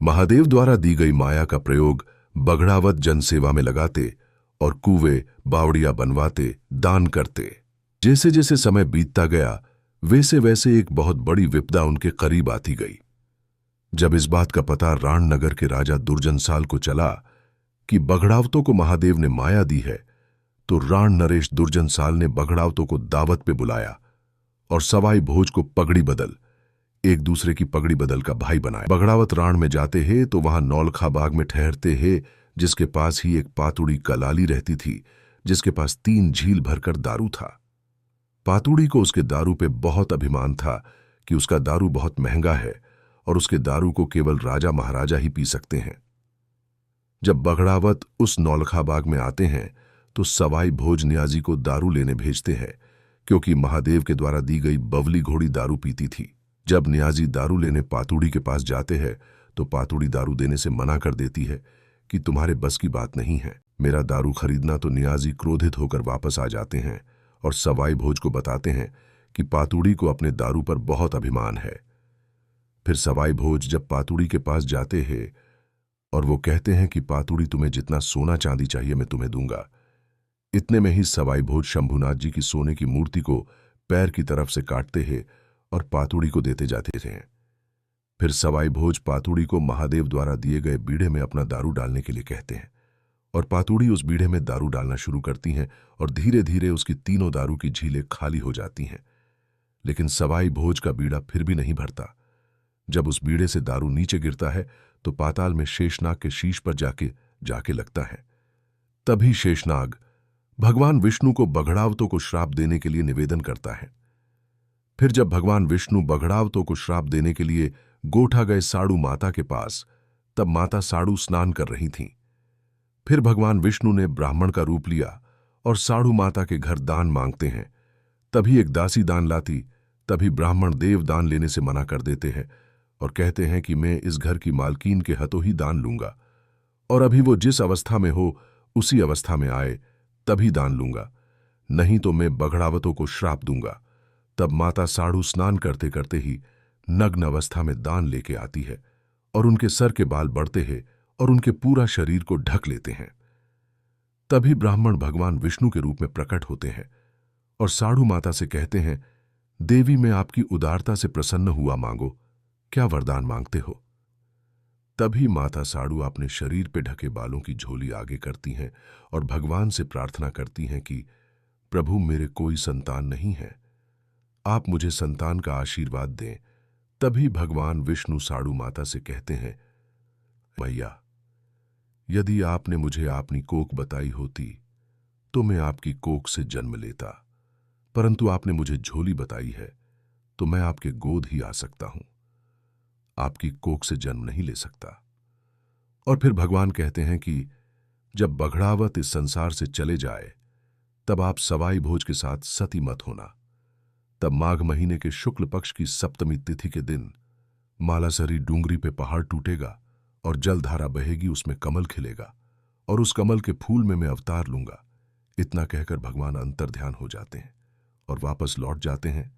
महादेव द्वारा दी गई माया का प्रयोग बघड़ावत जनसेवा में लगाते और कुएं बावड़ियां बनवाते, दान करते। जैसे जैसे समय बीतता गया वैसे वैसे एक बहुत बड़ी विपदा उनके करीब आती गई। जब इस बात का पता राणनगर के राजा दुर्जनसाल को चला कि बघड़ावतों को महादेव ने माया दी है, तो राण नरेश दुर्जनसाल ने बघड़ावतों को दावत पे बुलाया और सवाई भोज को पगड़ी बदल, एक दूसरे की पगड़ी बदल का भाई बनाया। बघड़ावत राण में जाते हैं तो वहां नौलखा बाग में ठहरते हैं, जिसके पास ही एक पातुड़ी कलाली रहती थी, जिसके पास 3 झील भरकर दारू था। पातुड़ी को उसके दारू पे बहुत अभिमान था कि उसका दारू बहुत महंगा है और उसके दारू को केवल राजा महाराजा ही पी सकते हैं। जब बघड़ावत उस नौलखा बाग में आते हैं तो सवाई भोज नियाजी को दारू लेने भेजते हैं, क्योंकि महादेव के द्वारा दी गई बवली घोड़ी दारू पीती थी। जब नियाजी दारू लेने पातुड़ी के पास जाते हैं तो पातुड़ी दारू देने से मना कर देती है कि तुम्हारे बस की बात नहीं है मेरा दारू खरीदना। तो नियाजी क्रोधित होकर वापस आ जाते हैं और सवाई भोज को बताते हैं कि पातुड़ी को अपने दारू पर बहुत अभिमान है। फिर सवाई भोज जब पातुड़ी के पास जाते हैं और वो कहते हैं कि पातुड़ी तुम्हें जितना सोना चांदी चाहिए मैं तुम्हें दूंगा। इतने में ही सवाई भोज शंभुनाथ जी की सोने की मूर्ति को पैर की तरफ से काटते हैं और पातुड़ी को देते जाते हैं। फिर सवाई भोज पातुड़ी को महादेव द्वारा दिए गए बीड़े में अपना दारू डालने के लिए कहते हैं और पातुड़ी उस बीड़े में दारू डालना शुरू करती हैं और धीरे धीरे उसकी तीनों दारू की झीलें खाली हो जाती हैं। लेकिन सवाई भोज का बीड़ा फिर भी नहीं भरता। जब उस बीड़े से दारू नीचे गिरता है तो पाताल में शेषनाग के शीश पर जाके लगता है। तभी शेषनाग भगवान विष्णु को बघड़ावतों को श्राप देने के लिए निवेदन करता है। फिर जब भगवान विष्णु बघड़ावतों को श्राप देने के लिए गोठा गए साड़ू माता के पास, तब माता साड़ू स्नान कर रही थीं। फिर भगवान विष्णु ने ब्राह्मण का रूप लिया और साड़ू माता के घर दान मांगते हैं। तभी एक दासी दान लाती, तभी ब्राह्मण देव दान लेने से मना कर देते हैं और कहते हैं कि मैं इस घर की मालकीन के हाथों ही दान लूंगा और अभी वो जिस अवस्था में हो उसी अवस्था में आए तभी दान लूंगा, नहीं तो मैं बघड़ावतों को श्राप दूंगा। तब माता साड़ू स्नान करते करते ही नग्न अवस्था में दान लेके आती है और उनके सर के बाल बढ़ते हैं और उनके पूरा शरीर को ढक लेते हैं। तभी ब्राह्मण भगवान विष्णु के रूप में प्रकट होते हैं और साड़ू माता से कहते हैं, देवी मैं आपकी उदारता से प्रसन्न हुआ, मांगो, क्या वरदान मांगते हो। तभी माता साड़ू अपने शरीर पे ढके बालों की झोली आगे करती हैं और भगवान से प्रार्थना करती हैं कि प्रभु मेरे कोई संतान नहीं है, आप मुझे संतान का आशीर्वाद दें। तभी भगवान विष्णु साड़ू माता से कहते हैं, मैया यदि आपने मुझे अपनी कोख बताई होती तो मैं आपकी कोख से जन्म लेता, परंतु आपने मुझे झोली बताई है तो मैं आपके गोद ही आ सकता हूं, आपकी कोख से जन्म नहीं ले सकता। और फिर भगवान कहते हैं कि जब बघड़ावत इस संसार से चले जाए तब आप सवाई भोज के साथ सती मत होना। तब माघ महीने के शुक्ल पक्ष की सप्तमी तिथि के दिन मालासरी डूंगरी पे पहाड़ टूटेगा और जलधारा बहेगी, उसमें कमल खिलेगा और उस कमल के फूल में मैं अवतार लूंगा। इतना कहकर भगवान अंतर्ध्यान हो जाते हैं और वापस लौट जाते हैं